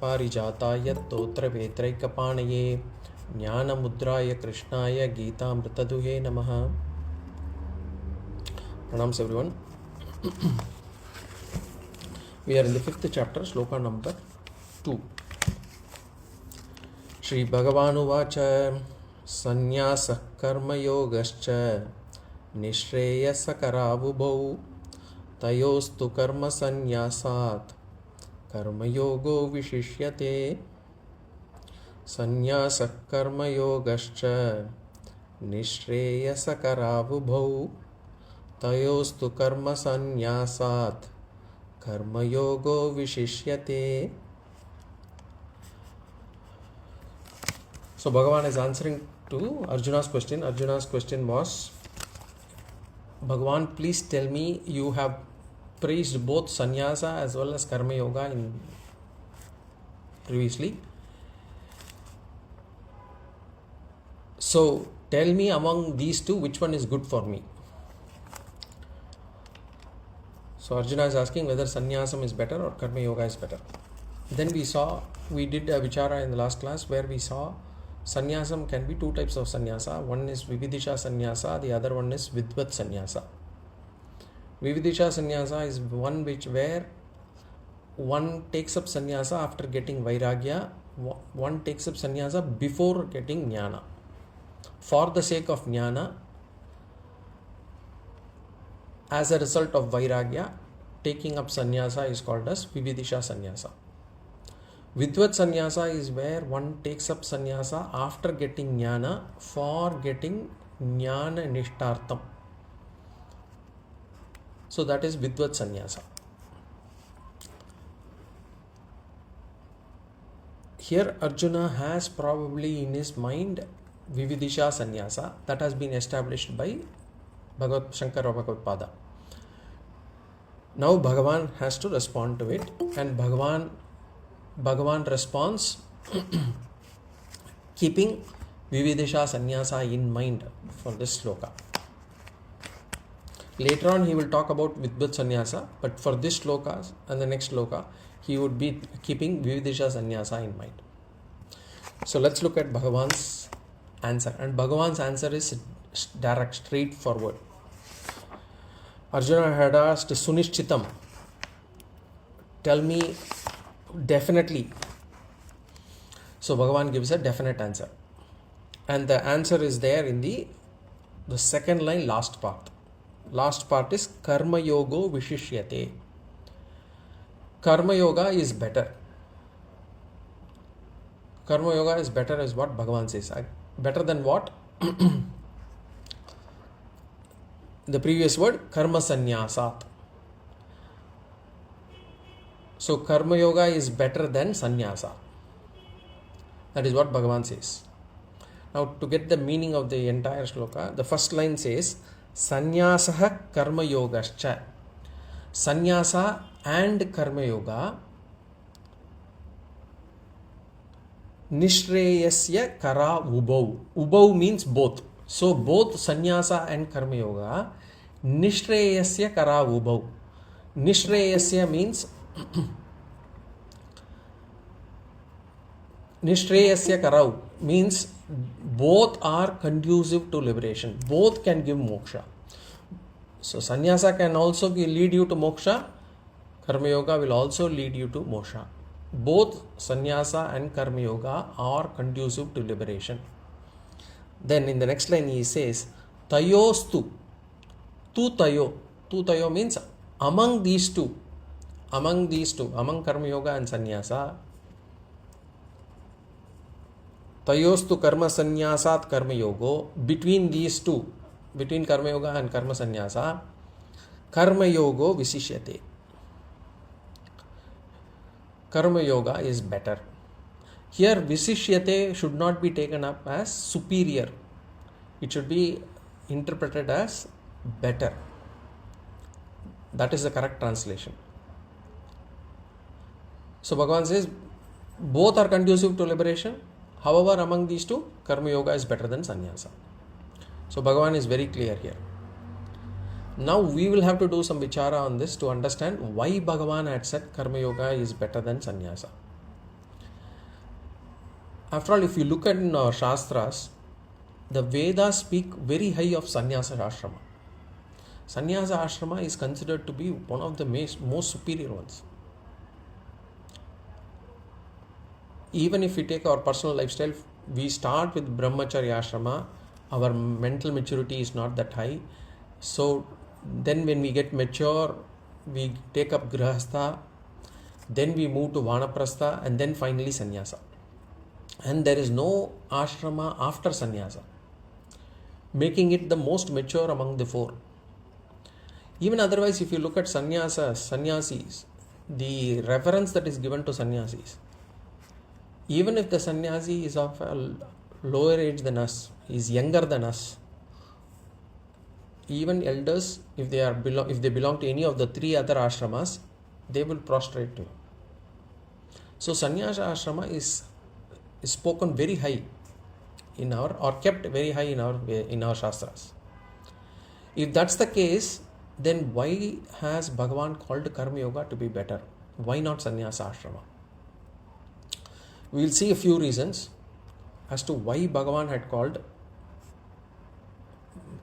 पारिजाताय स्तोत्रवेत्रैकपाणये ज्ञानमुद्राय कृष्णाय गीतामृतदुहे नमः. Pranams everyone. We are in the 5th chapter, Sloka number 2. Shri Bhagavan uvacha Sannyasa Karma Yogascha niḥśreyasa-karau bhau tayostu karma sannyasat karma-yogo viśiṣyate. Sannyasa Karma Yogascha niḥśreyasa-karau bhau tayostu karma sannyasat karma-yogo viśiṣyate. So Bhagavan is answering to Arjuna's question. Arjuna's question was, Bhagavan, please tell me, you have praised both sannyasa as well as karma yoga in previously. So tell me among these two, which one is good for me? So Arjuna is asking whether sannyasam is better or karma yoga is better. Then we did a vichara in the last class where we saw sannyasam can be two types of sannyasa. One is vividisha-sannyasa, the other one is vidvat-sannyasa. Vividisha-sannyasa is one where one takes up sannyasa after getting Vairāgya, one takes up sannyasa before getting jnana. For the sake of jnana, as a result of Vairāgya, taking up sannyasa is called as vividisha-sannyasa. Vidvat sannyasa is where one takes up sannyasa after getting jnana for getting jnana nishtartam. So that is vidvat sannyasa. Here Arjuna has probably in his mind vividisha sannyasa that has been established by Bhagavad Shankara Bhagavad Pada. Now Bhagavan has to respond to it, and Bhagavan responds keeping vividisha sannyasa in mind for this sloka. Later on he will talk about vidvat sannyasa, but for this sloka and the next sloka he would be keeping vividisha sannyasa in mind. So let's look at Bhagavan's answer, and Bhagavan's answer is direct, straightforward. Arjuna had asked Sunishchitam, tell me definitely. So Bhagavan gives a definite answer, and the answer is there in the second line, last part. Last part is karma-yogo viśiṣyate. Karma yoga is better. Karma yoga is better is what Bhagavan says. Better than what? The previous word, karma sannyasat. So karma yoga is better than sannyasa. That is what Bhagavan says. Now to get the meaning of the entire sloka, the first line says Sannyasa Karma Yogascha. Sannyasa and karma yoga niḥśreyasa-karau ubau. Ubau means both. So both sannyasa and karma yoga niḥśreyasa-karau ubau. Niḥśreyasya means niḥśreyasa-karau means both are conducive to liberation. Both can give moksha. So sannyasa can also lead you to moksha. Karma yoga will also lead you to moksha. Both sannyasa and karma yoga are conducive to liberation. Then in the next line he says tayostu. Tu tayo means among these two, among karma yoga and sannyasa. Tayostu karma sannyasat karma yogo. Between these two, between karma yoga and karma sannyasa, karma yogo viśiṣyate. Karma yoga is better. Here viśiṣyate should not be taken up as superior. It should be interpreted as better. That is the correct translation. So Bhagavan says both are conducive to liberation. However, among these two, karma yoga is better than sannyasa. So Bhagavan is very clear here. Now we will have to do some vichara on this to understand why Bhagavan had said karma yoga is better than sannyasa. After all, if you look at in our śāstras, the Vedas speak very high of sannyasa āśrama. Sannyasa āśrama is considered to be one of the most superior ones. Even if we take our personal lifestyle, we start with brahmacharya āśrama, our mental maturity is not that high. So then when we get mature, we take up grihastha, then we move to vanaprastha, and then finally sannyasa. And there is no āśrama after sannyasa, making it the most mature among the four. Even otherwise, if you look at sannyasis, the reverence that is given to sannyasis, even if the sannyasi is of a lower age than us, is younger than us, even elders, if they belong to any of the three other ashramas, they will prostrate to him. So sannyasa ashrama is spoken very high in our, or kept very high in our śāstras. If that's the case, then why has Bhagavan called karma yoga to be better? Why not sannyasa ashrama? We will see a few reasons as to why Bhagavan had called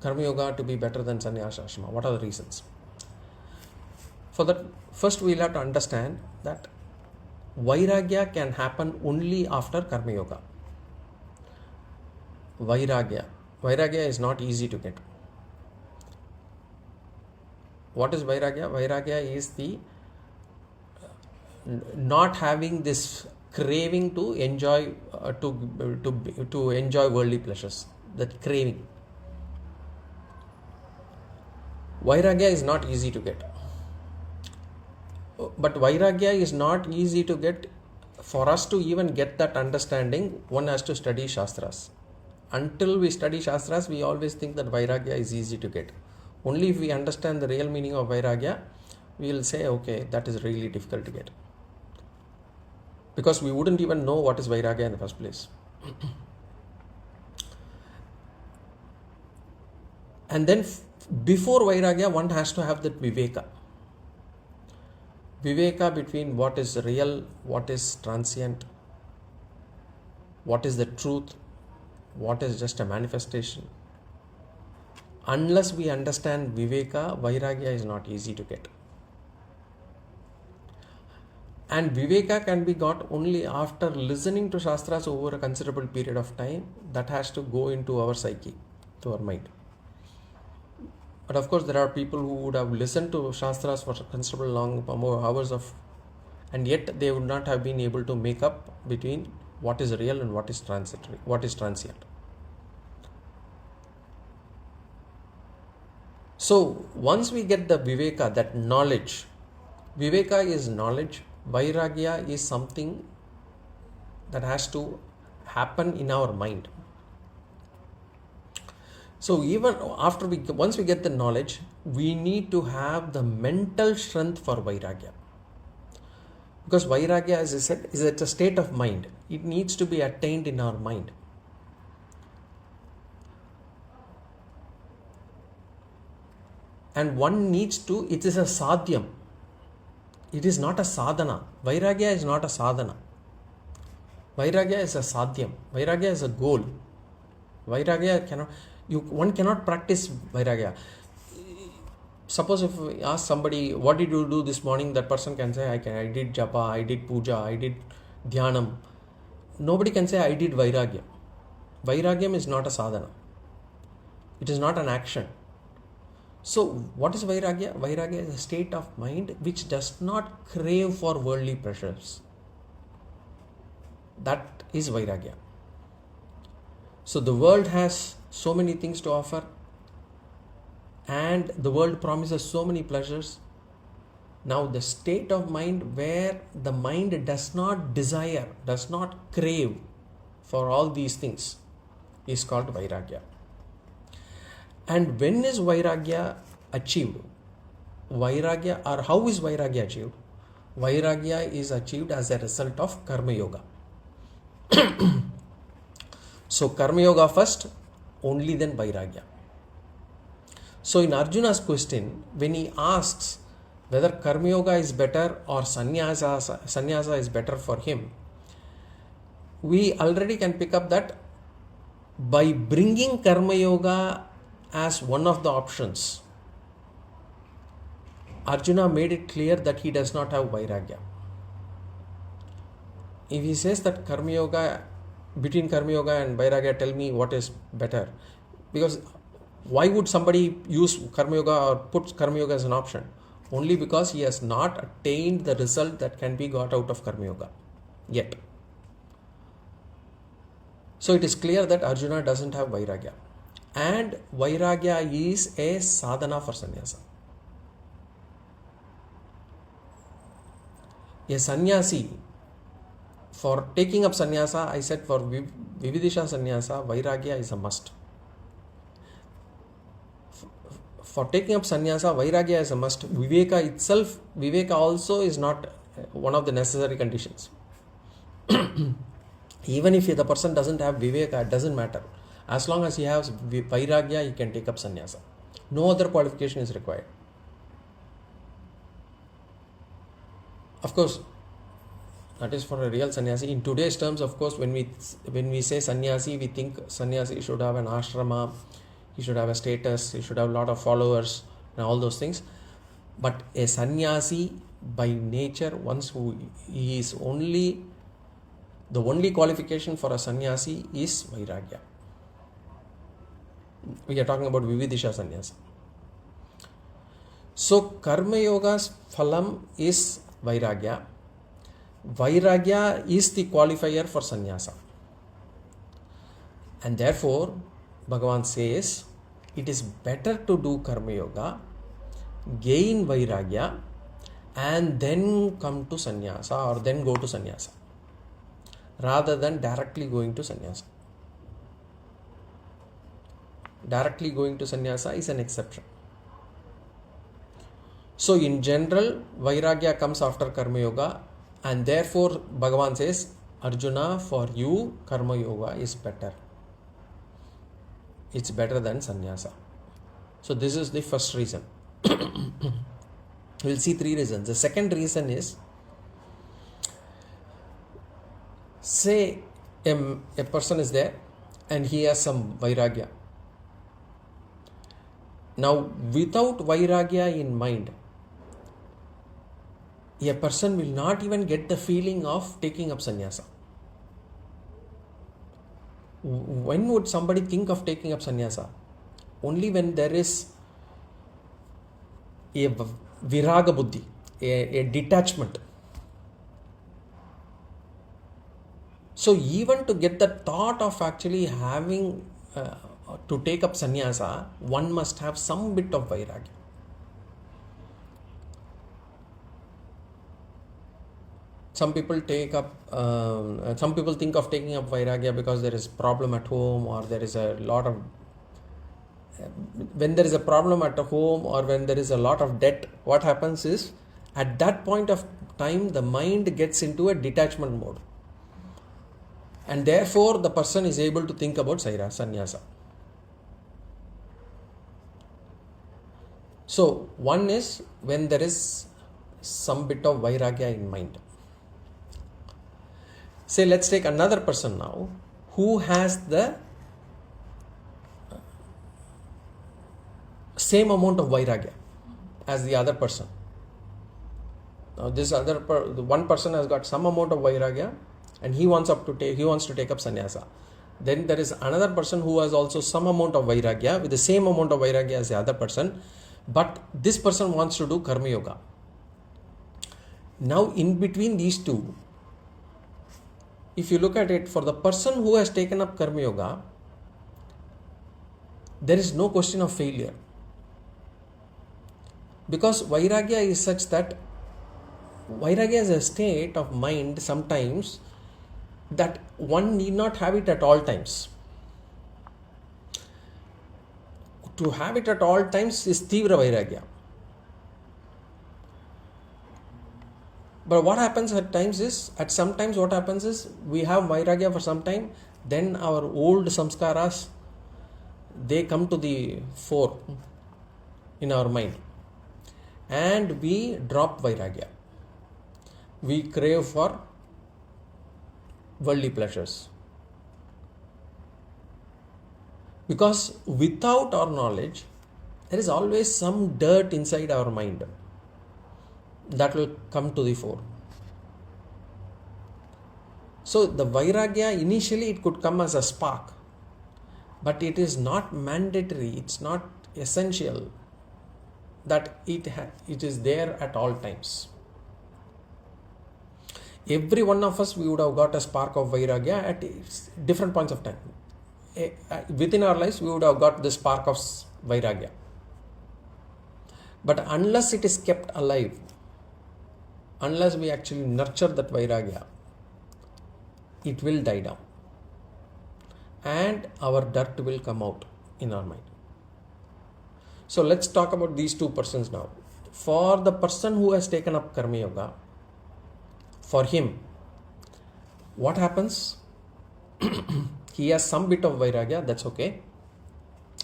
karma yoga to be better than sannyasa ashrama. What are the reasons? For that, first we will have to understand that Vairāgya can happen only after karma yoga. Vairāgya is not easy to get. What is Vairāgya? Vairāgya is the not having this craving to enjoy to enjoy worldly pleasures. That craving. Vairāgya is not easy to get. But Vairāgya is not easy to get. For us to even get that understanding, one has to study śāstras. Until we study śāstras, we always think that Vairāgya is easy to get. Only if we understand the real meaning of Vairāgya, we will say, okay, that is really difficult to get. Because we wouldn't even know what is Vairāgya in the first place. And then before Vairāgya, one has to have that viveka. Viveka between what is real, what is transient, what is the truth, what is just a manifestation. Unless we understand viveka, Vairāgya is not easy to get. And viveka can be got only after listening to śāstras over a considerable period of time. That has to go into our psyche, to our mind. But of course, there are people who would have listened to śāstras for considerable long hours and yet they would not have been able to make up between what is real and what is transitory, what is transient. So once we get the viveka, that knowledge, viveka is knowledge, Vairāgya is something that has to happen in our mind. So even after once we get the knowledge, we need to have the mental strength for Vairāgya. Because Vairāgya, as I said, is a state of mind. It needs to be attained in our mind. And one needs to, it is a sadhyam. It is not a sadhana. Vairāgya is not a sadhana. Vairāgya is a sadhyam. Vairāgya is a goal. Vairāgya one cannot practice Vairāgya. Suppose if we ask somebody, what did you do this morning? That person can say, I did japa, I did puja, I did dhyanam. Nobody can say, I did Vairāgya. Vairāgyam is not a sadhana. It is not an action. So what is Vairāgya? Vairāgya is a state of mind which does not crave for worldly pleasures. That is Vairāgya. So the world has so many things to offer and the world promises so many pleasures. Now the state of mind where the mind does not desire, does not crave for all these things is called Vairāgya. And when is Vairāgya achieved? Vairāgya, or how is Vairāgya achieved? Vairāgya is achieved as a result of karma yoga. So karma yoga first, only then Vairāgya. So in Arjuna's question, when he asks whether karma yoga is better or sannyasa is better for him, we already can pick up that by bringing karma yoga as one of the options, Arjuna made it clear that he does not have Vairāgya. If he says that karma yoga, between karma yoga and Vairāgya, tell me what is better. Because why would somebody use karma yoga or put karma yoga as an option? Only because he has not attained the result that can be got out of karma yoga yet. So it is clear that Arjuna doesn't have Vairāgya. And Vairāgya is a sadhana for sannyasa. A sannyasi, for taking up sannyasa, I said for vividisha sannyasa, Vairāgya is a must. For taking up sannyasa, Vairāgya is a must. Viveka also is not one of the necessary conditions. Even if the person doesn't have Viveka, it doesn't matter. As long as he has Vairāgya, he can take up sannyasa. No other qualification is required. Of course, that is for a real sannyasi. In today's terms, of course, when we say sannyasi, we think sannyasi should have an āśrama, he should have a status, he should have a lot of followers and all those things. But a sannyasi by nature, once he is only, the only qualification for a sannyasi is Vairāgya. We are talking about vividisha sannyasa. So karma yoga's phalam is Vairāgya. Vairāgya is the qualifier for sannyasa. And therefore, Bhagavan says, it is better to do karma yoga, gain Vairāgya, and then come to sannyasa or then go to sannyasa, rather than directly going to sannyasa. Directly going to sannyasa is an exception. So in general, Vairāgya comes after karma yoga, and therefore Bhagavan says, Arjuna, for you karma yoga is better. It's better than sannyasa. So this is the first reason. We'll see three reasons. The second reason is, say a person is there and he has some Vairāgya. Now, without Vairāgya in mind, a person will not even get the feeling of taking up sannyasa. When would somebody think of taking up sannyasa? Only when there is a Vairāgya buddhi, a detachment. So even to get the thought of actually having to take up sannyasa, one must have some bit of Vairāgya. Some people think of taking up Vairāgya because there is a problem at home, or there is a lot of, when there is a problem at home or when there is a lot of debt, what happens is, at that point of time, the mind gets into a detachment mode. And therefore, the person is able to think about sannyasa. So, one is when there is some bit of Vairāgya in mind. Say, let's take another person now who has the same amount of Vairāgya as the other person. Now, one person has got some amount of Vairāgya and he wants to take up sannyasa. Then there is another person who has also some amount of Vairāgya, with the same amount of Vairāgya as the other person, but this person wants to do karma yoga. Now, in between these two, if you look at it, for the person who has taken up karma yoga, there is no question of failure. Because Vairāgya is such that Vairāgya is a state of mind sometimes that one need not have it at all times. To have it at all times is Tīvra Vairāgya. But what happens sometimes what happens is, we have Vairāgya for some time, then our old samskaras, they come to the fore in our mind. And we drop Vairāgya. We crave for worldly pleasures. Because without our knowledge, there is always some dirt inside our mind that will come to the fore. So the Vairāgya, initially it could come as a spark, but it is not mandatory, it's not essential that it is there at all times. Every one of us, we would have got a spark of Vairāgya at different points of time. Within our lives, we would have got this spark of Vairāgya. But unless it is kept alive, unless we actually nurture that Vairāgya, it will die down. And our dirt will come out in our mind. So let's talk about these two persons now. For the person who has taken up Karma Yoga, for him, what happens? He has some bit of Vairāgya, that's okay.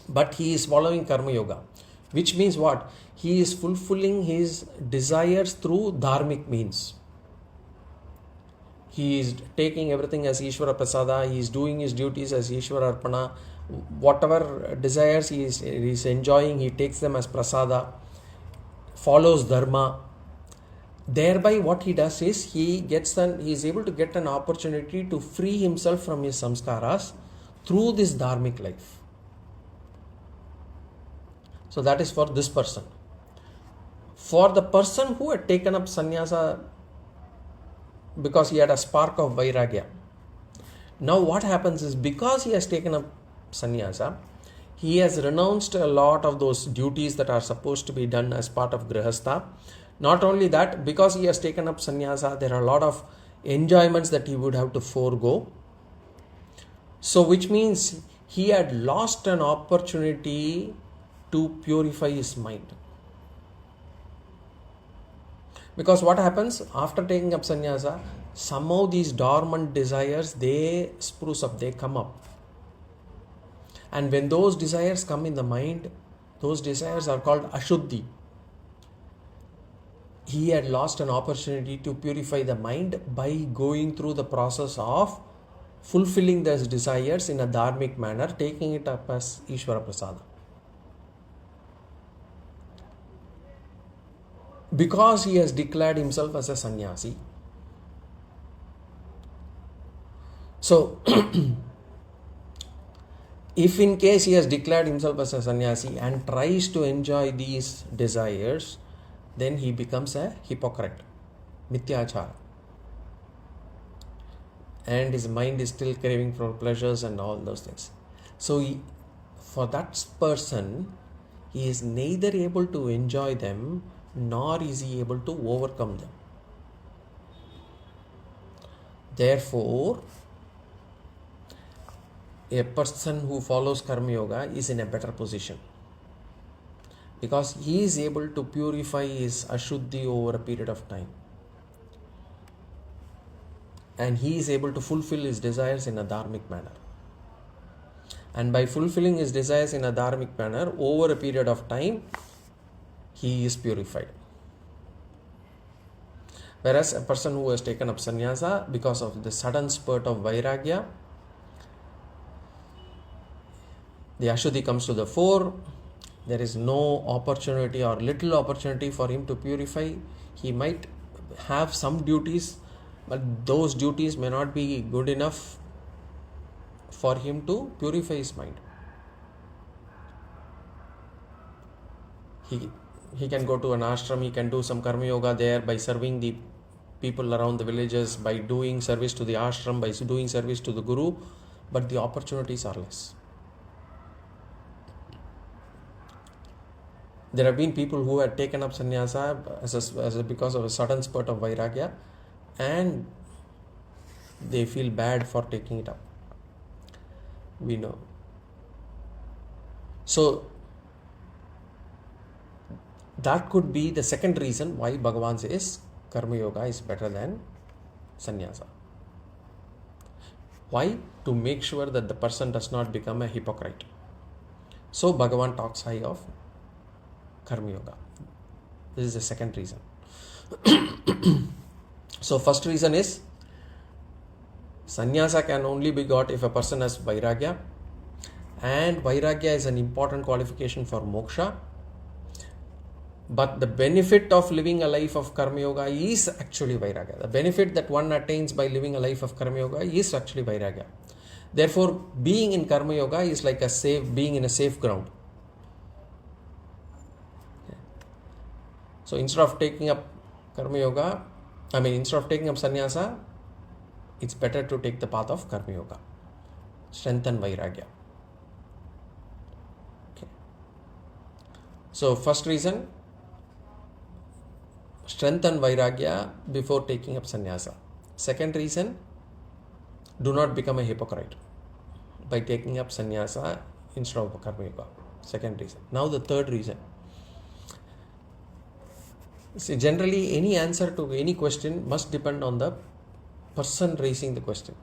But he is following Karma Yoga. Which means what? He is fulfilling his desires through dharmic means. He is taking everything as Ishvara Prasada. He is doing his duties as Ishvara Arpana. Whatever desires he is enjoying, he takes them as Prasada. Follows Dharma. Thereby what he does is, he is able to get an opportunity to free himself from his samskaras through this dharmic life. So that is for this person. For the person who had taken up sannyasa because he had a spark of Vairāgya, now what happens is, because he has taken up sannyasa, he has renounced a lot of those duties that are supposed to be done as part of grihastha. Not only that, because he has taken up sannyasa, there are a lot of enjoyments that he would have to forego. So which means he had lost an opportunity to purify his mind. Because what happens after taking up sannyasa, somehow these dormant desires, they spruce up, they come up. And when those desires come in the mind, those desires are called ashuddhi. He had lost an opportunity to purify the mind by going through the process of fulfilling those desires in a dharmic manner, taking it up as Ishvara Prasada. Because he has declared himself as a sannyasi. So, if in case he has declared himself as a sannyasi and tries to enjoy these desires, then he becomes a hypocrite, mithyachara. And his mind is still craving for pleasures and all those things. So, for that person, he is neither able to enjoy them, nor is he able to overcome them. Therefore, a person who follows Karma Yoga is in a better position, because he is able to purify his ashuddhi over a period of time. And he is able to fulfill his desires in a dharmic manner. And by fulfilling his desires in a dharmic manner over a period of time, he is purified. Whereas a person who has taken up sannyasa because of the sudden spurt of Vairāgya, the ashuddhi comes to the fore, there is no opportunity or little opportunity for him to purify. He might have some duties, but those duties may not be good enough for him to purify his mind. He can go to an āśrama, he can do some karma yoga there by serving the people around the villages, by doing service to the āśrama, by doing service to the guru, but the opportunities are less. There have been people who had taken up sannyasa because of a sudden spurt of Vairāgya, and they feel bad for taking it up. We know. So, that could be the second reason why Bhagavan says Karma Yoga is better than Sannyasa. Why? To make sure that the person does not become a hypocrite. So Bhagavan talks high of Karma Yoga. This is the second reason. So first reason is Sannyasa can only be got if a person has Vairāgya, and Vairāgya is an important qualification for moksha. But the benefit of living a life of karma yoga is actually Vairāgya. The benefit that one attains by living a life of karma yoga is actually Vairāgya. Therefore, being in karma yoga is like being in a safe ground. So instead of taking up instead of taking up sannyasa, it's better to take the path of karma yoga. Strengthen Vairāgya. Okay. So first reason, strengthen Vairāgya before taking up sannyasa. Second reason, do not become a hypocrite by taking up sannyasa instead of karma yoga. Second reason. Now the third reason. See, generally any answer to any question must depend on the person raising the question.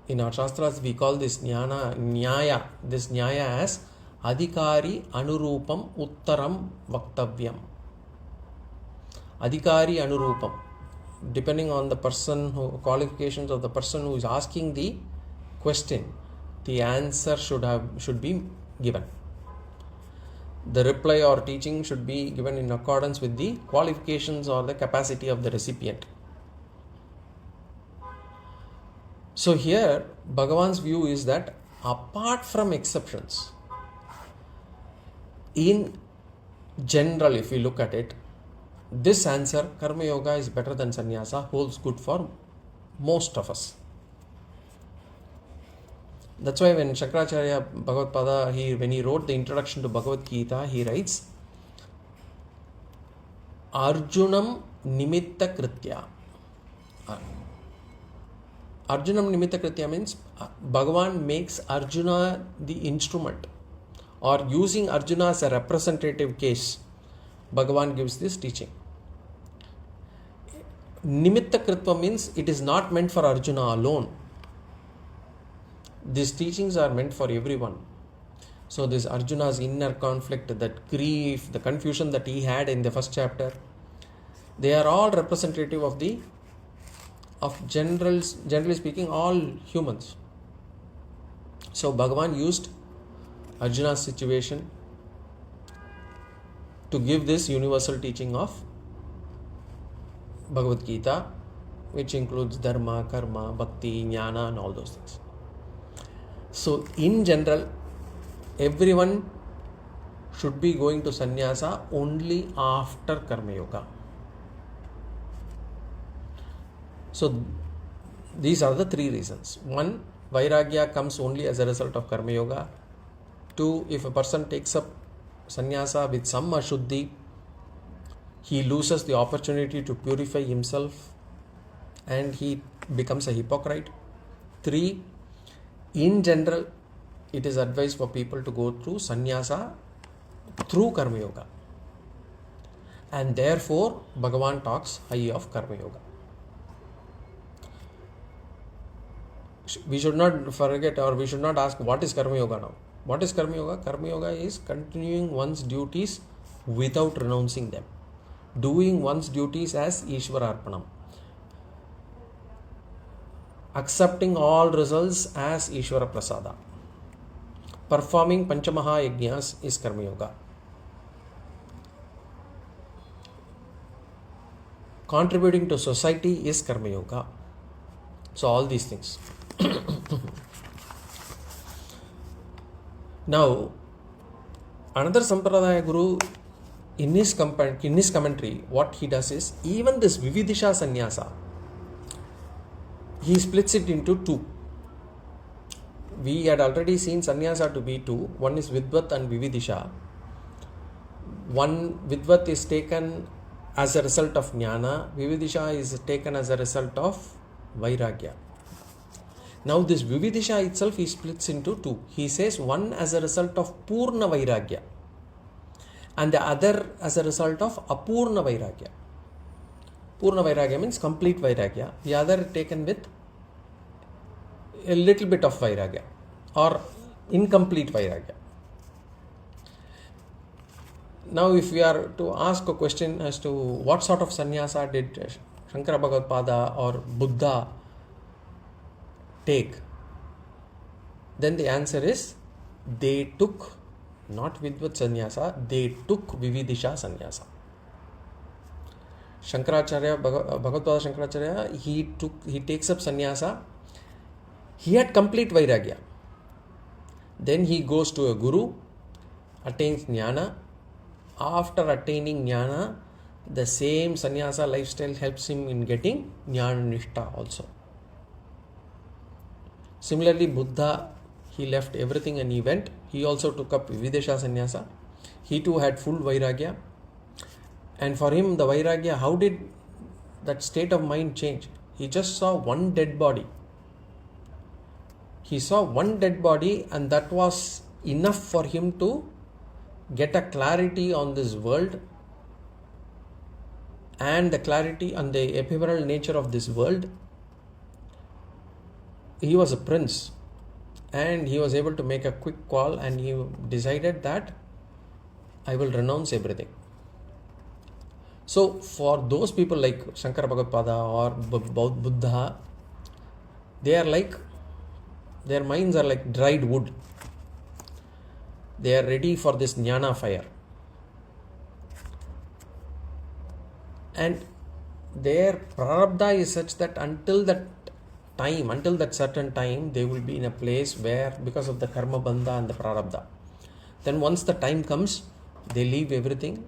In our śāstras we call this nyāya as adhikari anurupam uttaram vaktavyam. Adhikari anurupam. Depending on the qualifications of the person who is asking the question, the answer should be given. The reply or teaching should be given in accordance with the qualifications or the capacity of the recipient. So here, Bhagavan's view is that apart from exceptions, in general, if we look at it, this answer, karma yoga is better than sannyasa, holds good for most of us. That's why when Shankaracharya Bhagavad-pada, when he wrote the introduction to Bhagavad Gita, he writes, Arjunam nimitta kritya. Arjunam nimitta kritya means Bhagavan makes Arjuna the instrument, or using Arjuna as a representative case, Bhagavan gives this teaching. Nimitta kritva means it is not meant for Arjuna alone. These teachings are meant for everyone. So this Arjuna's inner conflict, that grief, the confusion that he had in the first chapter, they are all representative of generally speaking, all humans. So Bhagavan used Arjuna's situation to give this universal teaching of Bhagavad Gita, which includes dharma, karma, bhakti, jnana and all those things. So in general, everyone should be going to sannyasa only after karma yoga. So these are the three reasons. One, Vairāgya comes only as a result of karma yoga. Two, if a person takes up sannyasa with some ashuddhi, he loses the opportunity to purify himself and he becomes a hypocrite. Three, in general, it is advised for people to go through sannyasa through karma yoga. And therefore, Bhagavan talks high of karma yoga. We should not forget, or we should not ask, what is karma yoga now? What is karma yoga? Karma yoga is continuing one's duties without renouncing them. Doing one's duties as Ishwararpanam. Accepting all results as Ishvara Prasada. Performing Panchamaha Yajnas is karma yoga. Contributing to society is karma yoga. So all these things. Now, another Sampradaya Guru, in his commentary, what he does is, even this Vividisha Sannyasa, he splits it into two. We had already seen sannyasa to be two. One is Vidvat and Vividisha. One, Vidvat is taken as a result of Jnana. Vividisha is taken as a result of Vairāgya. Now this Vividisha itself he splits into two. He says one as a result of Purna Vairāgya and the other as a result of Apurna Vairāgya. Purna Vairāgya means complete Vairāgya. The other taken with a little bit of Vairāgya or incomplete Vairāgya. Now if we are to ask a question as to what sort of sannyasa did Shankara Bhagavad or Buddha take? Then the answer is they took not Vidvat Sannyasa, they took Vividisha Sannyasa. Shankaracharya, Bhagavad Shankaracharya, he takes up Sannyasa. He had complete Vairāgya. Then he goes to a guru, attains Jnana. After attaining Jnana, the same Sannyasa lifestyle helps him in getting Jnana Nishtha also. Similarly, Buddha, he left everything and he went. He also took up Vividesha Sannyasa. He too had full Vairāgya. And for him, the Vairāgya, how did that state of mind change? He just saw one dead body. He saw one dead body, and that was enough for him to get a clarity on this world and the clarity on the ephemeral nature of this world. He was a prince and he was able to make a quick call, and he decided that I will renounce everything. So for those people like Shankara Bhagavad or Buddha, they are like, their minds are like dried wood. They are ready for this jnana fire. And their prarabdha is such that until that certain time, they will be in a place where, because of the karma bandha and the prarabdha. Then once the time comes, they leave everything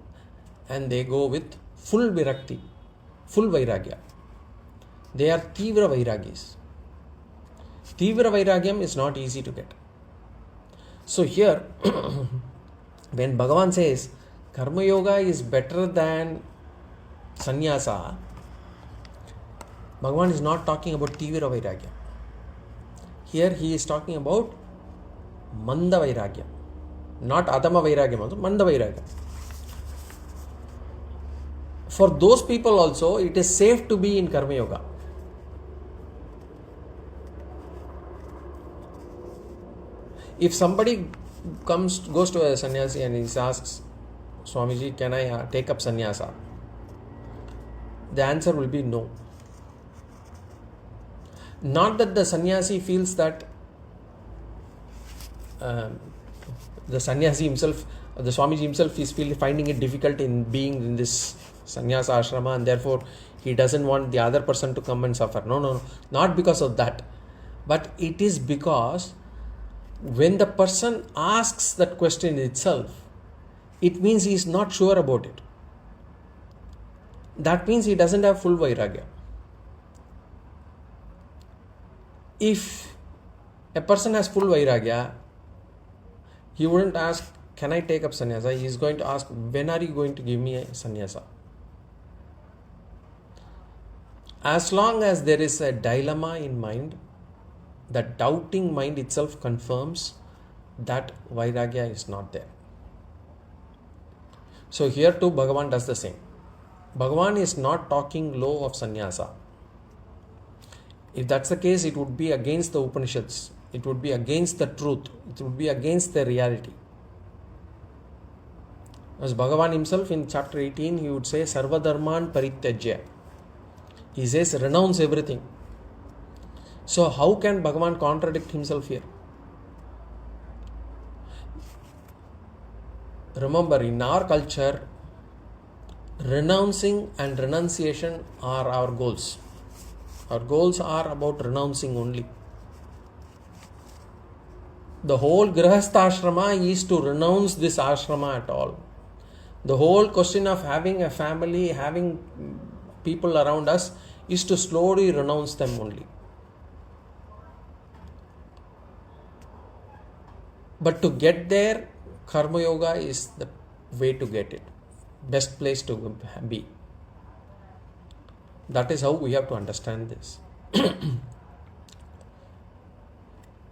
and they go with full virakti, full vairagya. They are tīvra vairagis. Tīvra vairagyam is not easy to get. So here, when Bhagavan says karma yoga is better than sannyasa, Bhagavan is not talking about tīvra vairagya. Here he is talking about manda vairagya, not adama vairagya, also manda vairagya. For those people also, it is safe to be in karma yoga. If somebody goes to a sannyasi and he asks, Swamiji, can I take up sannyasa? The answer will be no. Not that the sannyasi feels that the sannyasi himself, the Swamiji himself is finding it difficult in being in this sannyasa āśrama, and therefore he doesn't want the other person to come and suffer. No. Not because of that. But it is because when the person asks that question itself, it means he is not sure about it. That means he doesn't have full vairagya. If a person has full vairagya, he wouldn't ask, can I take up sannyasa? He is going to ask, when are you going to give me a sannyasa? As long as there is a dilemma in mind, that doubting mind itself confirms that Vairagya is not there. So here too Bhagavan does the same. Bhagavan is not talking low of sannyasa. If that's the case, it would be against the Upanishads. It would be against the truth. It would be against the reality. As Bhagavan himself in chapter 18, he would say, Sarva dharman parityajya. He says, renounce everything. So how can Bhagavan contradict himself here? Remember, in our culture, renouncing and renunciation are our goals. Our goals are about renouncing only. The whole grihastha ashrama is to renounce this ashrama at all. The whole question of having a family, having people around us, is to slowly renounce them only. But to get there, karma yoga is the way to get it. Best place to be. That is how we have to understand this.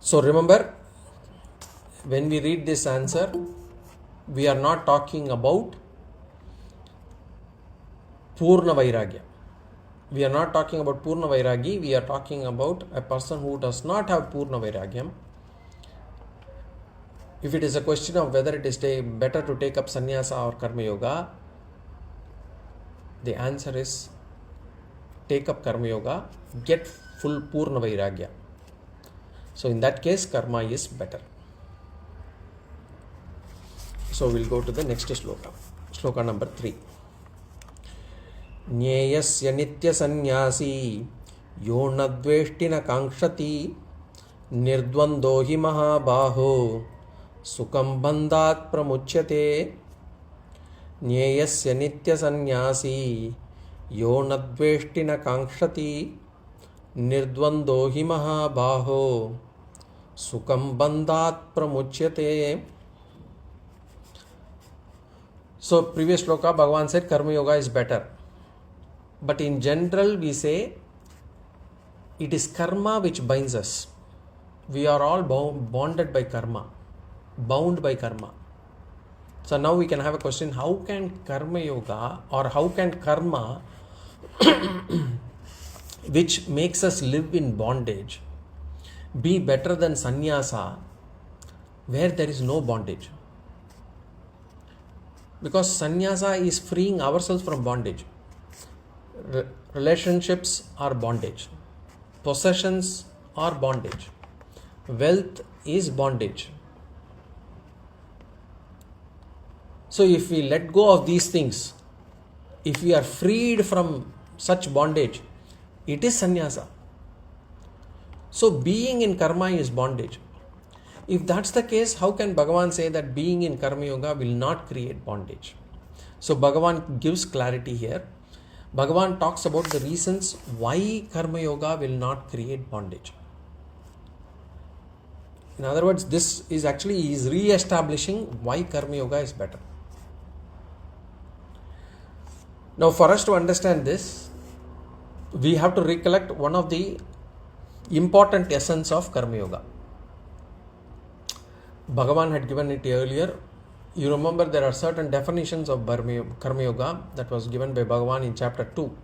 So remember, when we read this answer, we are not talking about Purna Vairagya. We are not talking about Purna Vairagi. We are talking about a person who does not have Purna Vairagyam. If it is a question of whether it is better to take up sannyasa or karma yoga, the answer is take up karma yoga, get full purna vairāgya. So in that case, karma is better. So we'll go to the next sloka. Sloka number 3. Nyeyasya nitya sannyasi yo na dveshti na kankshati nirdvando hi mahabaho sukam bandhat pramuchyate. Nyeyasya nitya sannyasi yo na dveshti na kankshati nirdvando hi mahabaho sukam bandhat pramuchyate. So previous sloka Bhagavan said karma yoga is better, but in general we say it is karma which binds us. We are all bonded by karma, bound by karma. So now we can have a question: how can karma yoga, or how can karma which makes us live in bondage be better than sannyasa where there is no bondage? Because sannyasa is freeing ourselves from bondage. Relationships are bondage. Possessions are bondage. Wealth is bondage. So if we let go of these things, if we are freed from such bondage, it is sannyasa. So being in karma is bondage. If that's the case, how can Bhagavan say that being in karma yoga will not create bondage? So Bhagavan gives clarity here. Bhagavan talks about the reasons why karma yoga will not create bondage. In other words, this is actually he is re-establishing why karma yoga is better. Now for us to understand this, we have to recollect one of the important essence of karma yoga. Bhagavan had given it earlier. You remember there are certain definitions of karma yoga that was given by Bhagavan in chapter 2.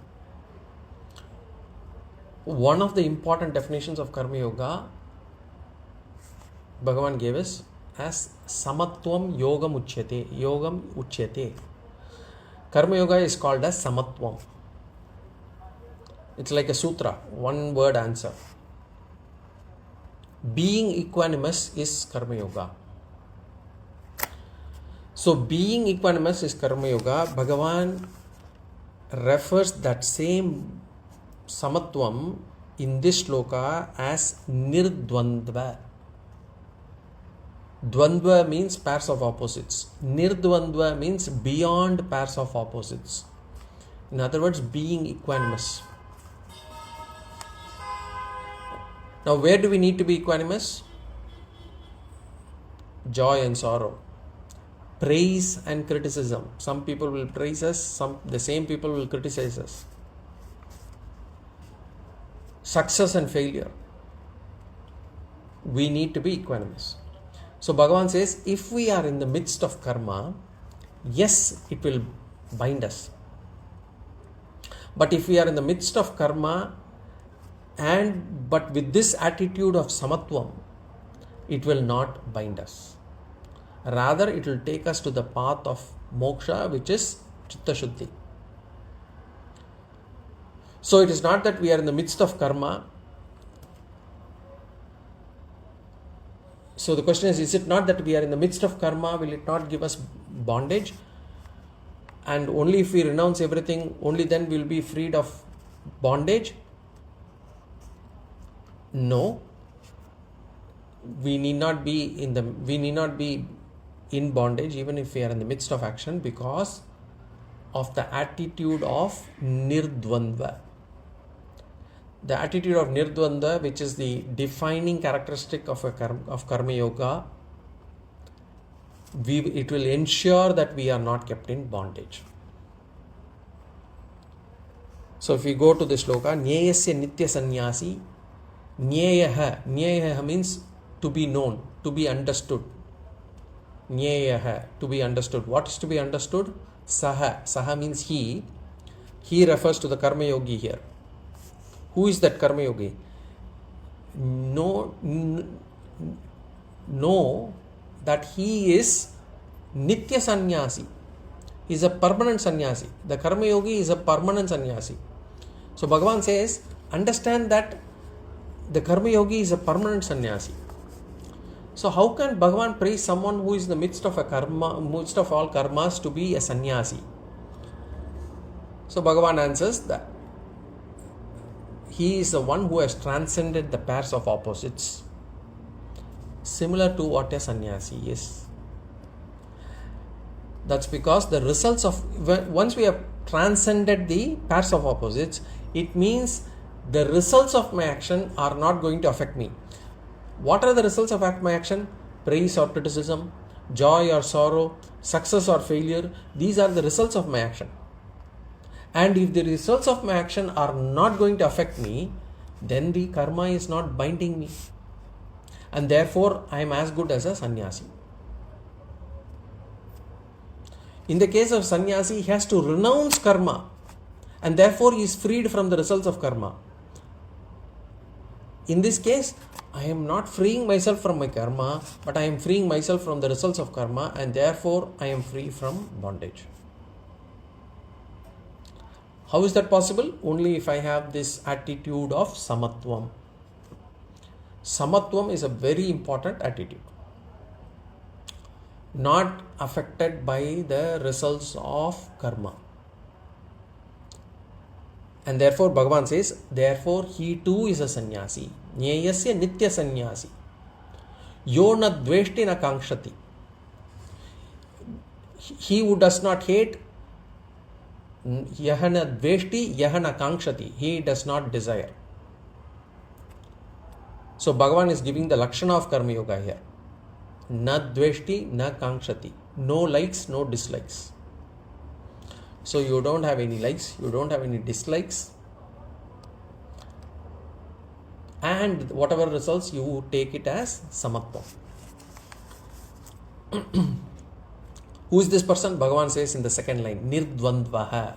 One of the important definitions of karma yoga Bhagavan gave us as samatvam yogam uchyate. Karma yoga is called as samatvam. It's like a sutra, one word answer. Being equanimous is karma yoga. So being equanimous is karma yoga. Bhagavan refers that same samatvam in this sloka as nirdvandva. Dvandva means pairs of opposites. Nirdvandva means beyond pairs of opposites. In other words, being equanimous. Now, where do we need to be equanimous? Joy and sorrow. Praise and criticism. Some people will praise us, the same people will criticize us. Success and failure. We need to be equanimous. So Bhagavan says, if we are in the midst of karma, yes, it will bind us. But if we are in the midst of karma, but with this attitude of samatvam, it will not bind us. Rather, it will take us to the path of moksha, which is chitta shuddhi. So it is not that we are in the midst of karma. So the question is it not that we are in the midst of karma, will it not give us bondage? And only if we renounce everything, only then we will be freed of bondage? No. We need not be in bondage even if we are in the midst of action, because of the attitude of nirdvandva. The attitude of nirdvandva, which is the defining characteristic of karma yoga, it will ensure that we are not kept in bondage. So if we go to the sloka, nyeyasya nitya sannyasi, nyeyaha means to be known, to be understood. Nyeyaha, to be understood. What is to be understood? Saha means he. He refers to the karma yogi here. Who is that karma yogi? Know that he is nitya sannyasi. He is a permanent sannyasi. The karma yogi is a permanent sannyasi. So So Bhagavan says, understand that the karma yogi is a permanent sannyasi. So how can Bhagavan praise someone who is in the midst of midst of all karmas to be a sannyasi? So Bhagavan answers that he is the one who has transcended the pairs of opposites, similar to what a sannyasi is. That's because the results of, once we have transcended the pairs of opposites, it means the results of my action are not going to affect me. What are the results of my action? Praise or criticism, joy or sorrow, success or failure. These are the results of my action. And if the results of my action are not going to affect me, then the karma is not binding me. And therefore, I am as good as a sannyasi. In the case of sannyasi, he has to renounce karma, and therefore he is freed from the results of karma. In this case, I am not freeing myself from my karma, but I am freeing myself from the results of karma, and therefore I am free from bondage. How is that possible? Only if I have this attitude of samatvam. Samatvam is a very important attitude. Not affected by the results of karma. And therefore Bhagavan says, therefore he too is a sannyasi. Niḥśreyasa nitya sannyasi. Yo na dveshti na kankshati. He who does not hate, yahana dveshti, yahana kankshati. He does not desire. So Bhagavan is giving the lakshana of karma yoga here. Na dveshti, na kankshati. No likes, no dislikes. So you don't have any likes, you don't have any dislikes. And whatever results, you take it as samatva. Who is this person? Bhagavan says in the second line, nirdvandvaha.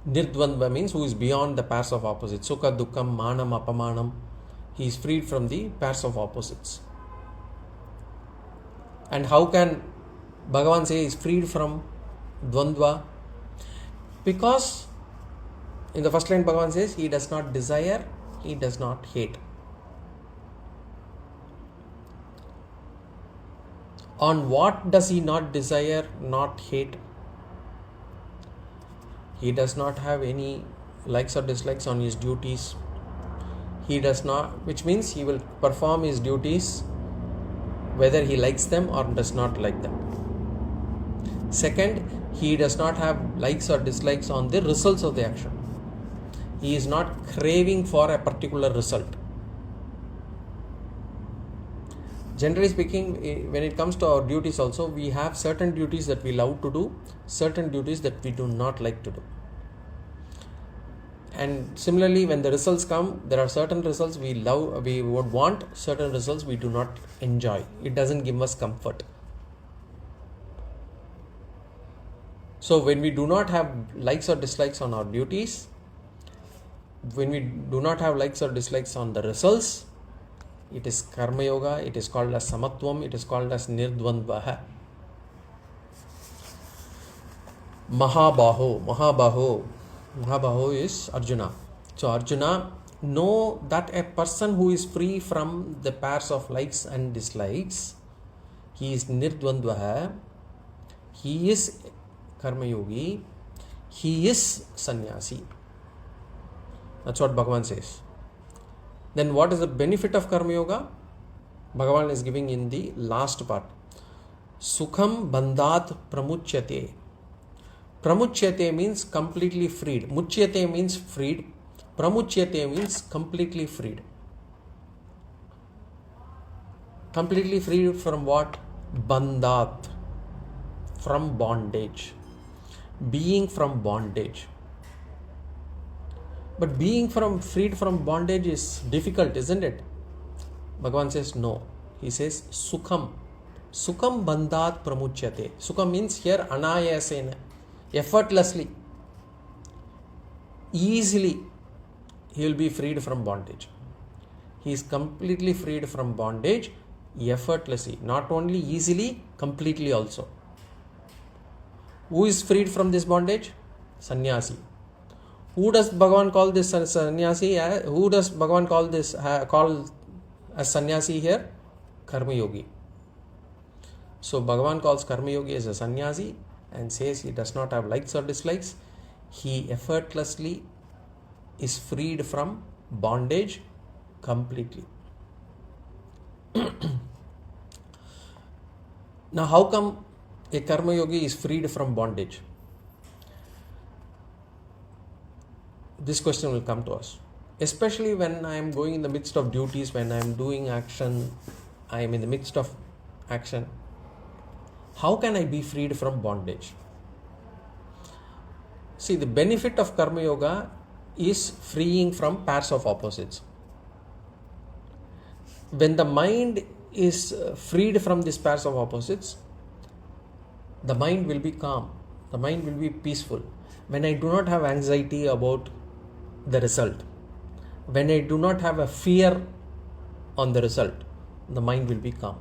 Nirdvandva means who is beyond the pairs of opposites. Sukha, dukkam, manam, apamanam. He is freed from the pairs of opposites. And how can Bhagavan say he is freed from dvandva? Because in the first line Bhagavan says he does not desire, he does not hate. On what does he not desire, not hate? He does not have any likes or dislikes on his duties. He does not, which means he will perform his duties whether he likes them or does not like them. Second, he does not have likes or dislikes on the results of the action. He is not craving for a particular result. Generally speaking, when it comes to our duties also, we have certain duties that we love to do, certain duties that we do not like to do. And similarly, when the results come, there are certain results we love, we would want, certain results we do not enjoy. It doesn't give us comfort. So when we do not have likes or dislikes on our duties, when we do not have likes or dislikes on the results, it is karma yoga, it is called as samatvam, it is called as nirdvandvaha. Mahabaho is Arjuna. So Arjuna, know that a person who is free from the pairs of likes and dislikes, he is nirdvandvaha, he is karma yogi, he is sannyasi. That's what Bhagavan says. Then what is the benefit of karma yoga? Bhagavan is giving in the last part. Sukham bandhat pramuchyate. Pramuchyate means completely freed. Muchyate means freed. Pramuchyate means completely freed. Completely freed from what? Bandhat. From bondage. Being from bondage. But being freed from bondage is difficult, isn't it? Bhagavan says no. He says sukham. Sukham bandhat pramuchyate. Sukham means here anayasena. Effortlessly, easily, he will be freed from bondage. He is completely freed from bondage effortlessly. Not only easily, completely also. Who is freed from this bondage? Sannyasi. Who does Bhagavan call this sannyasi? Who does Bhagavan call this call as sannyasi here? Karma yogi. So Bhagavan calls karma yogi as a sannyasi and says he does not have likes or dislikes. He effortlessly is freed from bondage completely. Now, how come a karma yogi is freed from bondage? This question will come to us. Especially when I am going in the midst of duties, when I am doing action, I am in the midst of action. How can I be freed from bondage? See, the benefit of karma yoga is freeing from pairs of opposites. When the mind is freed from these pairs of opposites, the mind will be calm, the mind will be peaceful. When I do not have anxiety about the result, when I do not have a fear on the result, the mind will be calm.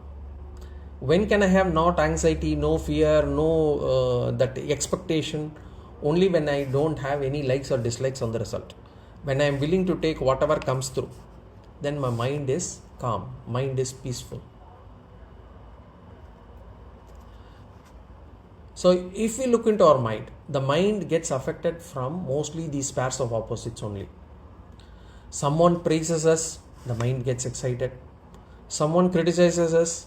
When can I have not anxiety, no fear, no that expectation? Only when I don't have any likes or dislikes on the result. When I am willing to take whatever comes through, then my mind is calm, mind is peaceful. So if we look into our mind, the mind gets affected from mostly these pairs of opposites only. Someone praises us, the mind gets excited. Someone criticizes us,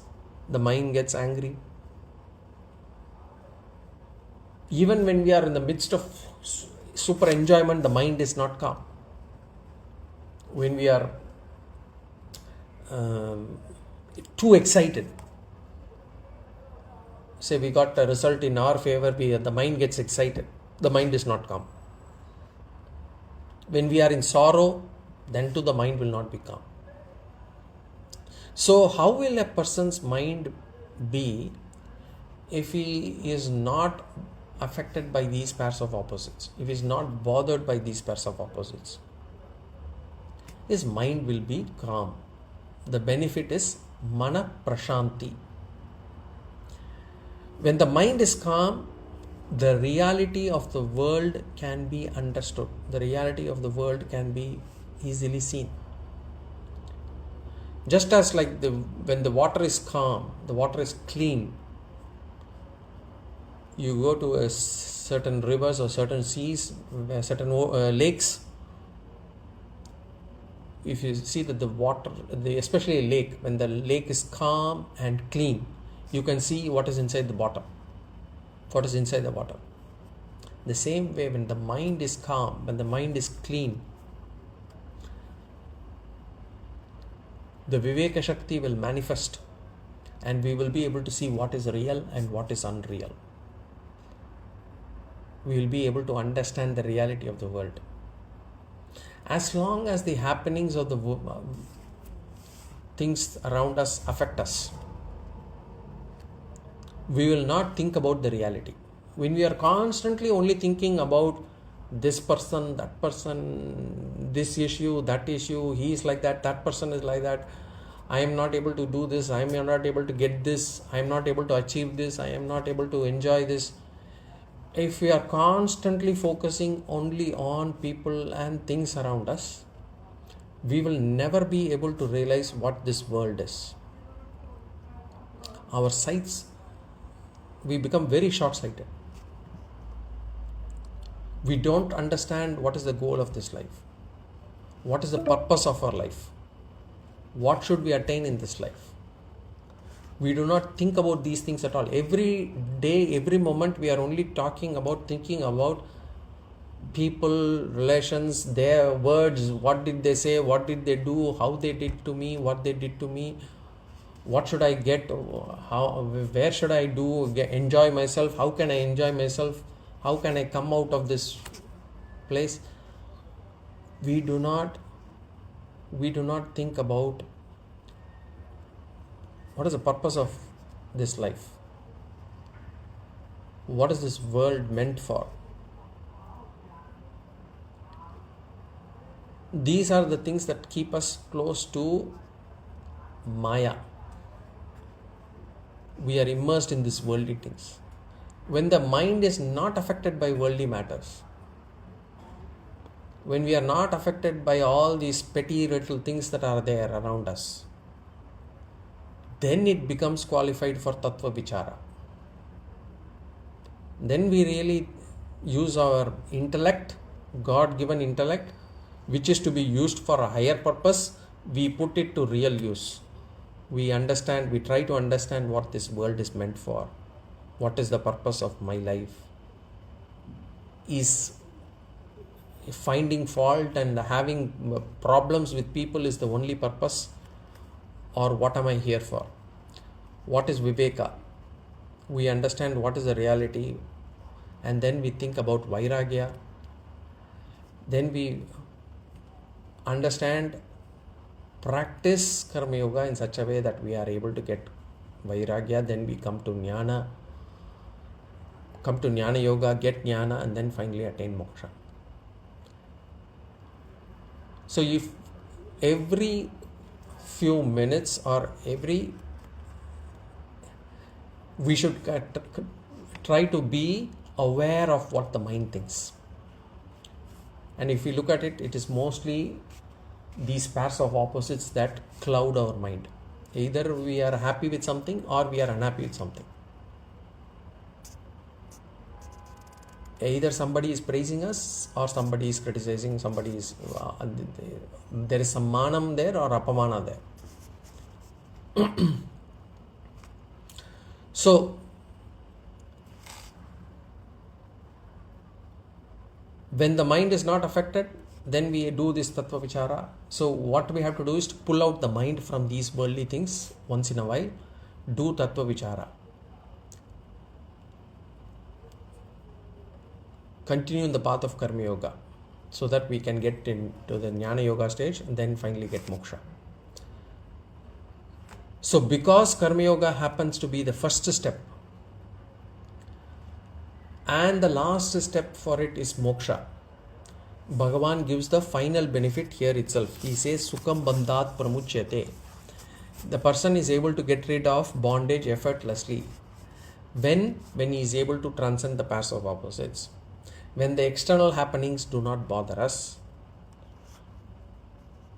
the mind gets angry. Even when we are in the midst of super enjoyment, the mind is not calm. When we are too excited, say we got a result in our favor, the mind gets excited, the mind is not calm. When we are in sorrow, then too the mind will not be calm. So how will a person's mind be if he is not affected by these pairs of opposites, if he is not bothered by these pairs of opposites? His mind will be calm. The benefit is mana prashanti. When the mind is calm, the reality of the world can be understood. The reality of the world can be easily seen. Just as like when the water is calm, the water is clean, you go to a certain rivers or certain seas, certain lakes, if you see that the water, especially a lake, when the lake is calm and clean, you can see what is inside the bottom, what is inside the water. The same way, when the mind is calm, when the mind is clean, the Viveka Shakti will manifest and we will be able to see what is real and what is unreal. We will be able to understand the reality of the world. As long as the happenings of the things around us affect us, we will not think about the reality. When we are constantly only thinking about this person, that person, this issue, that issue, he is like that, that person is like that, I am not able to do this, I am not able to get this, I am not able to achieve this, I am not able to enjoy this. If we are constantly focusing only on people and things around us, we will never be able to realize what this world is. Our sights, we become very short-sighted. We don't understand what is the goal of this life. What is the purpose of our life? What should we attain in this life? We do not think about these things at all. Every day, every moment, we are only thinking about people, relations, their words, what did they say, what did they do, how they did to me, what they did to me, what should I get, where should I enjoy myself, how can I enjoy myself, how can I come out of this place. We do not think about what is the purpose of this life? What is this world meant for? These are the things that keep us close to Maya. We are immersed in these worldly things. When the mind is not affected by worldly matters, when we are not affected by all these petty little things that are there around us, then it becomes qualified for tattva vichara. Then we really use our intellect, God-given intellect, which is to be used for a higher purpose, we put it to real use. We try to understand what this world is meant for. What is the purpose of my life? Is finding fault and having problems with people is the only purpose? Or what am I here for? What is Viveka? We understand what is the reality, and then we think about Vairāgya. Then we understand, practice karma yoga in such a way that we are able to get Vairāgya. Then we come to jnana yoga, get jnana, and then finally attain moksha. So if every few minutes or we should try to be aware of what the mind thinks. And if we look at it, it is mostly these pairs of opposites that cloud our mind. Either we are happy with something or we are unhappy with something. Either somebody is praising us or somebody is criticizing, there is some manam there or apamana there. So, when the mind is not affected, then we do this tattva vichara. So what we have to do is to pull out the mind from these worldly things once in a while, do tattva vichara. Continue in the path of karma yoga so that we can get into the jnana yoga stage and then finally get moksha. So because karma yoga happens to be the first step and the last step for it is moksha, Bhagavan gives the final benefit here itself. He says sukham bandhat pramuchyate. The person is able to get rid of bondage effortlessly when he is able to transcend the pairs of opposites. When the external happenings do not bother us,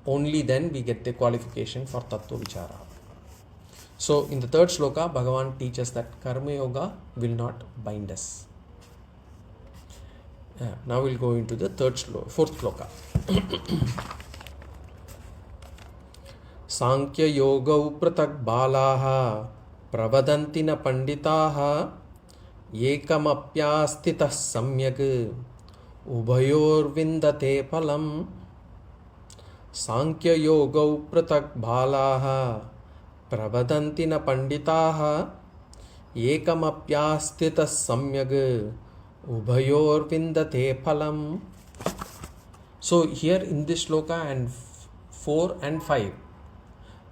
only then we get the qualification for tattva vichara. So in the third sloka, Bhagavan teaches that karma yoga will not bind us. Now we'll go into the fourth sloka. Sankhya yoga pratak balaha pravadanti na panditaha ekamapyastitah samyak ubhayor vindate phalam. Sankhya yoga pratak balaha pravadanti na panditaha ekamapyastitah samyak ubhayor vindate phalam. So here in this sloka and 4 and 5,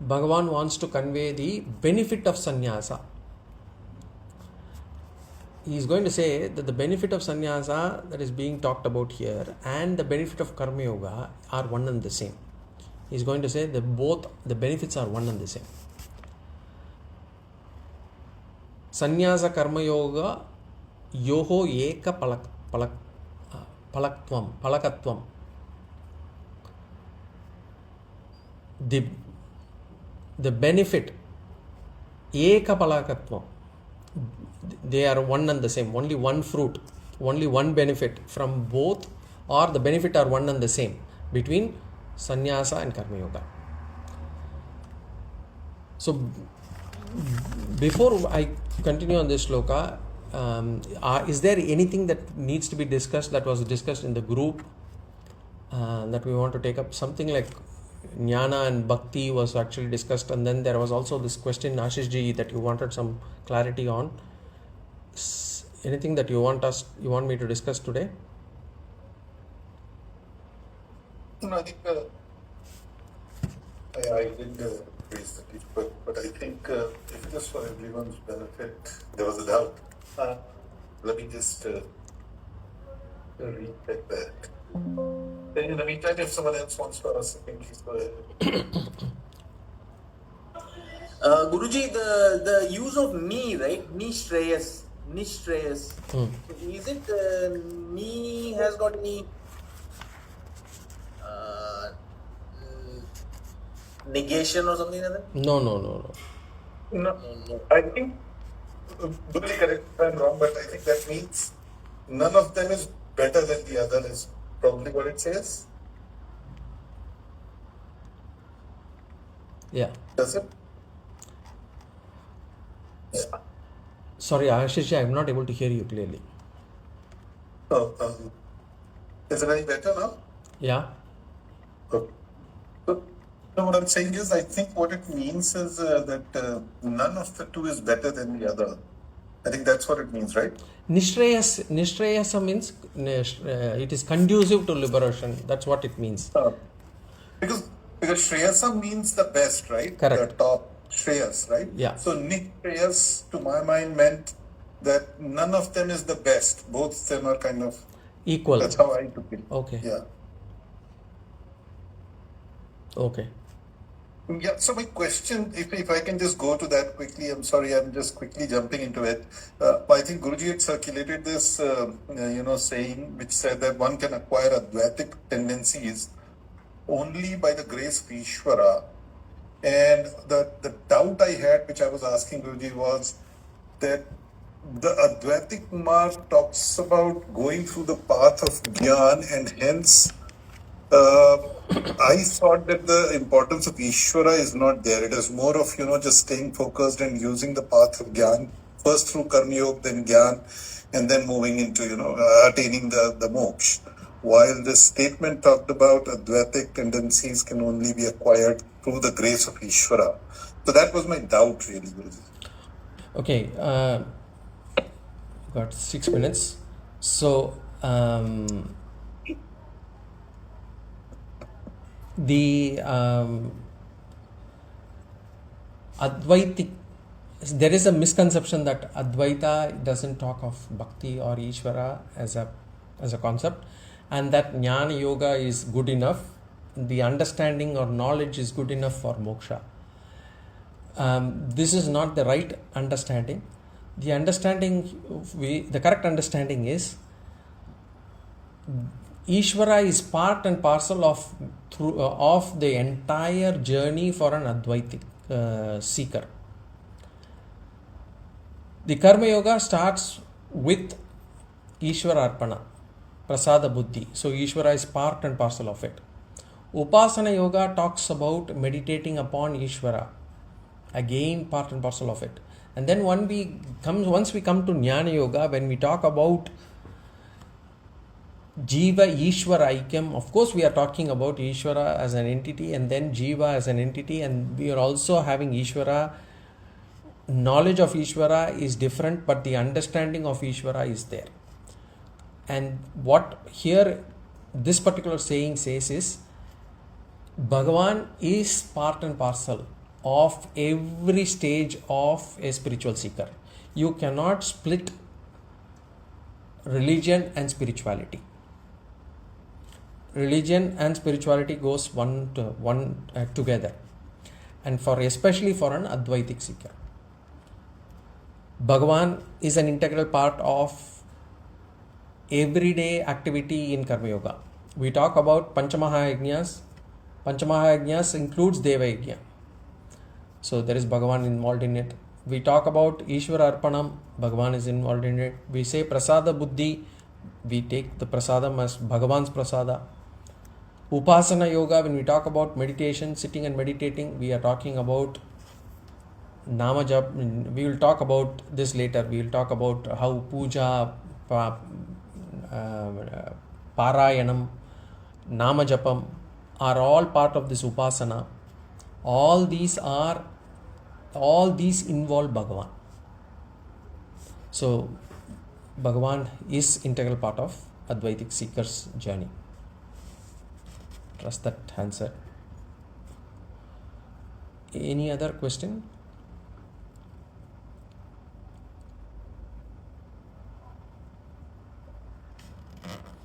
Bhagavan wants to convey the benefit of sannyasa. He is going to say that the benefit of sannyasa that is being talked about here and the benefit of karma yoga are one and the same. He is going to say that both the benefits are one and the same. Sannyasa karma yoga yoho eka palakatvam. The benefit eka palakatvam. They are one and the same. Only one fruit, only one benefit from both, or the benefit are one and the same between sannyasa and karma yoga. So before I continue on this sloka, is there anything that needs to be discussed that was discussed in the group that we want to take up? Something like jnana and bhakti was actually discussed, and then there was also this question, Ashish ji, that you wanted some clarity on. Anything that you want me to discuss today? No, I think I did raise the pitch, but I think if it is for everyone's benefit, there was a doubt. Let me just recheck that. Then in the meantime, if someone else wants to ask something, please go ahead. Guruji, the use of ni, right? Niḥśreyas. Is it ni has got ni? negation or something like that? No. No, I think, Guruji, correct if I'm wrong, but I think that means none of them is better than the other is probably what it says. Yeah. Does it? Sorry, Ashish, I'm not able to hear you clearly. Oh, is it any better now? Yeah. Okay. So what I'm saying is, I think what it means is that none of the two is better than the other. I think that's what it means, right? Niḥśreyasa means it is conducive to liberation. That's what it means. Because Shreyasa means the best, right? Correct. The top Shreyas, right? Yeah. So niḥśreyasa, to my mind, meant that none of them is the best. Both of them are kind of Equal. That's how I took it. Okay. Yeah. Okay. Yeah, so my question, if I can just go to that quickly, I'm sorry, I'm just quickly jumping into it. I think Guruji had circulated this, saying which said that one can acquire Advaitic tendencies only by the grace of Ishvara. And the doubt I had, which I was asking Guruji, was that the Advaitic mark talks about going through the path of Gyan, and hence I thought that the importance of Ishvara is not there. It is more of, just staying focused and using the path of Gyan, first through karma-yoga, then Gyan, and then moving into, attaining the moksha. While this statement talked about Advaitic tendencies can only be acquired through the grace of Ishvara. So that was my doubt, really, Guruji. Okay. Got 6 minutes. So, the Advaitic, there is a misconception that Advaita doesn't talk of Bhakti or Ishvara as a concept, and that Jnana Yoga is good enough, the understanding or knowledge is good enough for moksha. This is not the right understanding. The correct understanding is Ishvara is part and parcel of the entire journey for an Advaitic seeker. The Karma Yoga starts with Ishvara Arpana, Prasada Buddhi. So Ishvara is part and parcel of it. Upasana Yoga talks about meditating upon Ishvara, again part and parcel of it. And then once we come to Jnana Yoga, when we talk about Jiva Ishvara Aikyam, of course we are talking about Ishvara as an entity and then Jiva as an entity, and we are also having Ishvara. Knowledge of Ishvara is different, but the understanding of Ishvara is there. And what here this particular saying says is, Bhagavan is part and parcel of every stage of a spiritual seeker. You cannot split religion and spirituality. Religion and spirituality goes one together, and especially for an Advaitic seeker, Bhagavan is an integral part of everyday activity in Karma Yoga. We talk about Panchamahayajnas. Panchamahayajnas includes Deva Yajna. So there is Bhagavan involved in it. We talk about Ishvara Arpanam, Bhagavan is involved in it. We say Prasada Buddhi, we take the Prasadam as Bhagavan's Prasada. Upasana Yoga, when we talk about meditation, sitting and meditating, we are talking about Nama Jap. We will talk about this later. We will talk about how Puja, Parayanam, Nama Japam are all part of this Upasana. All these involve Bhagavan. So Bhagavan is integral part of Advaitic seeker's journey. Trust that answer. Any other question?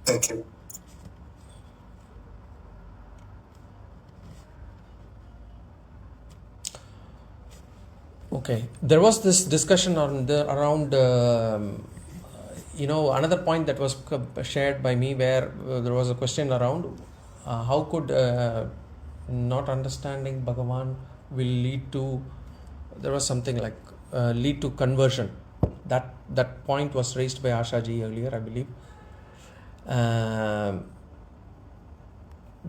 Thank you. Okay, there was this discussion around another point that was shared by me, where there was a question around how could not understanding Bhagavan will lead to, there was something like lead to conversion. That point was raised by Ashaji earlier, I believe.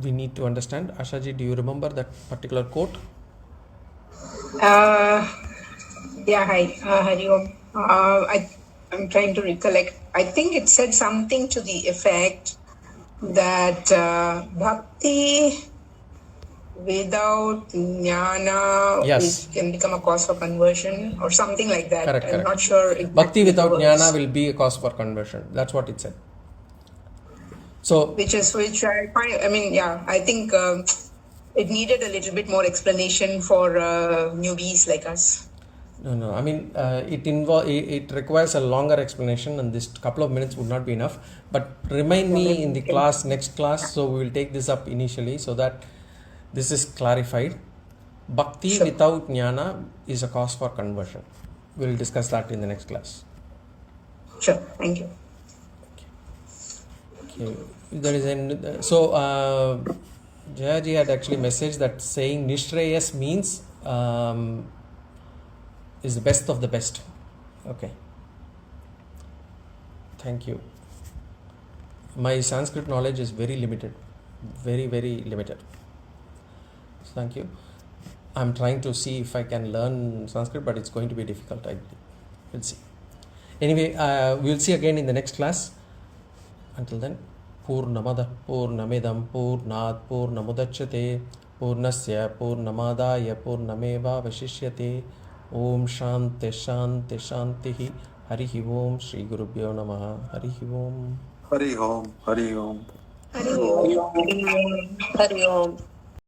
We need to understand. Ashaji, do you remember that particular quote? Yeah, hi, Hari Om. I'm trying to recollect. I think it said something to the effect that bhakti without jnana Yes. can become a cause for conversion or something like that. Correct. I'm not sure. Exactly Bhakti without the words. jnana will be a cause for conversion. That's what it said. So, Which I find, I think it needed a little bit more explanation for newbies like us. no. I mean, it requires a longer explanation, and this couple of minutes would not be enough. But remind me in the next class, so we will take this up initially so that this is clarified. Bhakti Sure. without jnana is a cause for conversion. We will discuss that in the next class. Sure, thank you. Okay. There is Jayaji had actually messaged that saying niḥśreyas means is the best of the best. Okay. Thank you. My Sanskrit knowledge is very limited. Very, very limited. So thank you. I'm trying to see if I can learn Sanskrit, but it's going to be difficult, I believe. We'll see. Anyway, we'll see again in the next class. Until then, Purnamada Purnamidam Purnat Purnamudachyate Purnasya Purnamadaya Purnameva viśiṣyate. Om Shanti Shanti Shanti Harihi Om Shri Gurubhyo Namaha Harihi Om. Hari Om, Hari Om. Hari Om. Hari Om.